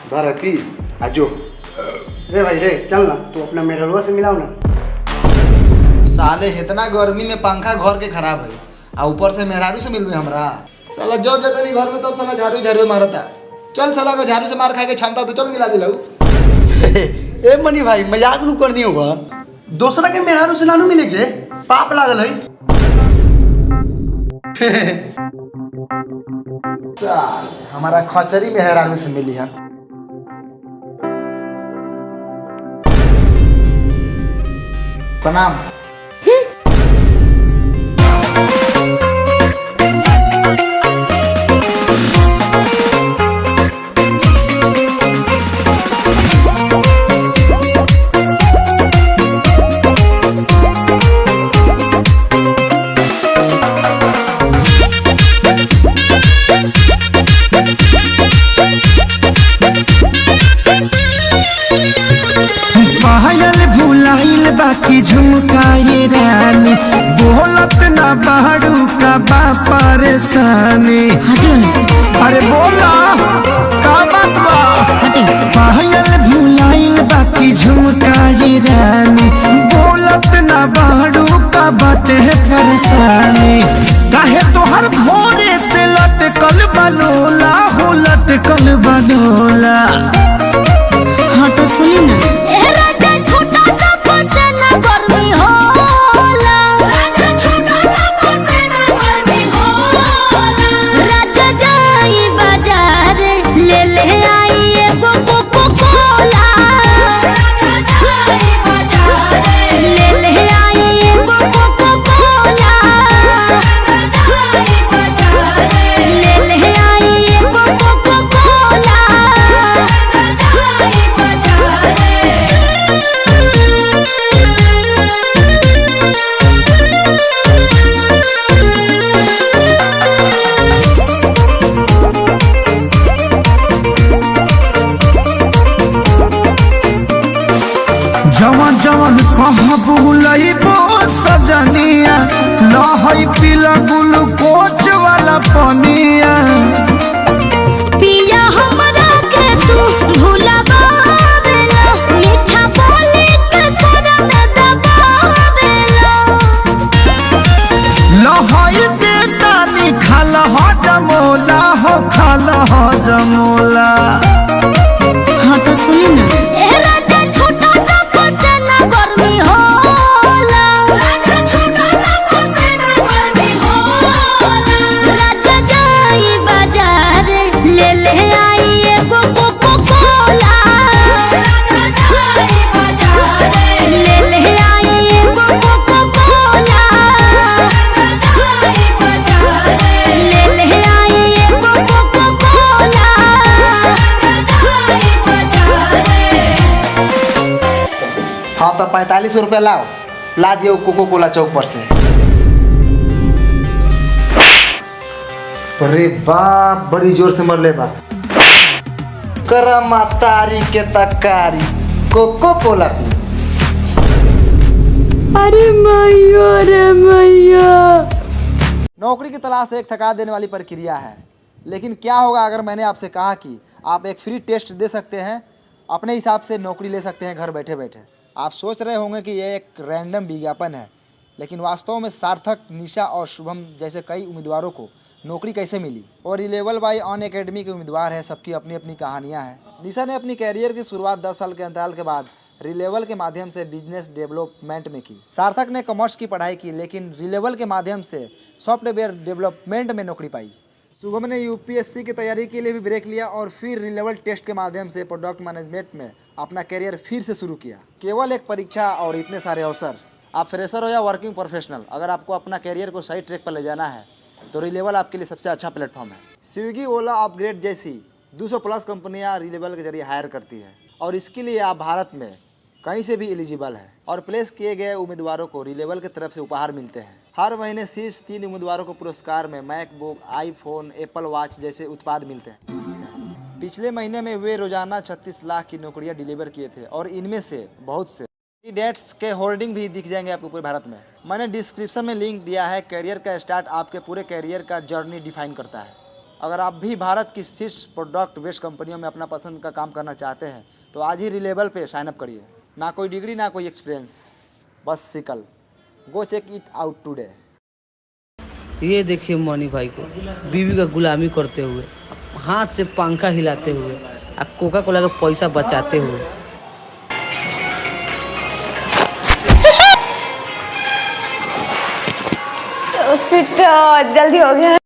भर पी आजो। रे भाई रे चल ना, तू अपना मेडलवा से मिलाओ ना। साले इतना गर्मी में पंखा घर के खराब है और ऊपर से मेहरारू से मिलवे हमरा। साला जब जाता नहीं घर में तब साला झाड़ू झाड़ू मारता। चल साला का झाड़ू से मार खाए के क्षमता तो चल मिला दिलाऊ। ए मनी भाई मजाक नू कर दियो बा, दूसरा के मेहरारू से नानू मिले के पाप लागल है। साल हमारा खचरी मेहरारू से मिली है। प्रणाम। बाकी झुमकाए रानी बोलत ना बाड़ू का बा परेशानी। अरे बोला का बात बा? पायल भुलाइल बाकी झुमकाए रानी बोलत ना बाड़ू का बाटे परेशानी। काहे तोहर भोरे से लटकल बलोला हो लटकल बलोला। हाँ तो सुनी ना जवन जवन कहबू लइबो सजनिया लहई पीला ग्लूकोच वाला पनिया। पिया हमरा के तू भुलावेला मीठा बोली के तोरा में दबावेला। लहई बेटा निखाल हो जमोला हो खाल हो जमोला। हाँ तो सुनी ना हाँ तो 45 रुपये लाओ, ला दियो कोको कोला चौक पर से। अरे बाप बड़ी जोर से मरले बा। करम तारी के तकारी कोको कोला पी। अरे मैया रे मैया। नौकरी की तलाश एक थका देने वाली प्रक्रिया है, लेकिन क्या होगा अगर मैंने आपसे कहा कि आप एक फ्री टेस्ट दे सकते हैं, अपने हिसाब से नौकरी ले सकते हैं घर बैठे बैठे। आप सोच रहे होंगे कि यह एक रैंडम विज्ञापन है, लेकिन वास्तव में सार्थक, निशा और शुभम जैसे कई उम्मीदवारों को नौकरी कैसे मिली और रिलेबल बाय अनअकैडमी के उम्मीदवार हैं। सबकी अपनी अपनी कहानियां हैं। निशा ने अपनी कैरियर की शुरुआत 10 साल के अंतराल के बाद रिलेबल के माध्यम से बिजनेस डेवलपमेंट में की। सार्थक ने कॉमर्स की पढ़ाई की, लेकिन रिलेबल के माध्यम से सॉफ्टवेयर डेवलपमेंट में नौकरी पाई। शुभम ने यूपीएससी की तैयारी के लिए भी ब्रेक लिया और फिर रिलेबल टेस्ट के माध्यम से प्रोडक्ट मैनेजमेंट में अपना करियर फिर से शुरू किया। केवल एक परीक्षा और इतने सारे अवसर। आप फ्रेशर हो या वर्किंग प्रोफेशनल, अगर आपको अपना करियर को सही ट्रैक पर ले जाना है तो रिलेबल आपके लिए सबसे अच्छा प्लेटफॉर्म है। स्विगी, ओला, अपग्रेड जैसी 200+ कंपनियां रिलेबल के जरिए हायर करती है और इसके लिए आप भारत में कहीं से भी एलिजिबल है और प्लेस किए गए उम्मीदवारों को रिलेबल की तरफ से उपहार मिलते हैं। हर महीने शीर्ष 3 उम्मीदवारों को पुरस्कार में मैकबुक, आईफोन, एप्पल वॉच जैसे उत्पाद मिलते हैं। पिछले महीने में वे रोजाना 36 लाख की नौकरियां डिलीवर किए थे और इनमें से बहुत से कैंडिडेट्स के होर्डिंग भी दिख जाएंगे आपको पूरे भारत में। मैंने डिस्क्रिप्शन में लिंक दिया है। करियर का स्टार्ट आपके पूरे करियर का जर्नी डिफाइन करता है। अगर आप भी भारत की शीर्ष प्रोडक्ट बेस्ड कंपनियों में अपना पसंद का काम करना चाहते हैं तो आज ही रिलेबल पे साइन अप करिए। ना कोई डिग्री ना कोई एक्सपीरियंस, बस skill. Go check it out today. ये देखिए मनी भाई को बीवी का गुलामी करते हुए, हाथ से पंखा हिलाते हुए, और कोका कोला का पैसा बचाते हुए। शिट, जल्दी हो गया।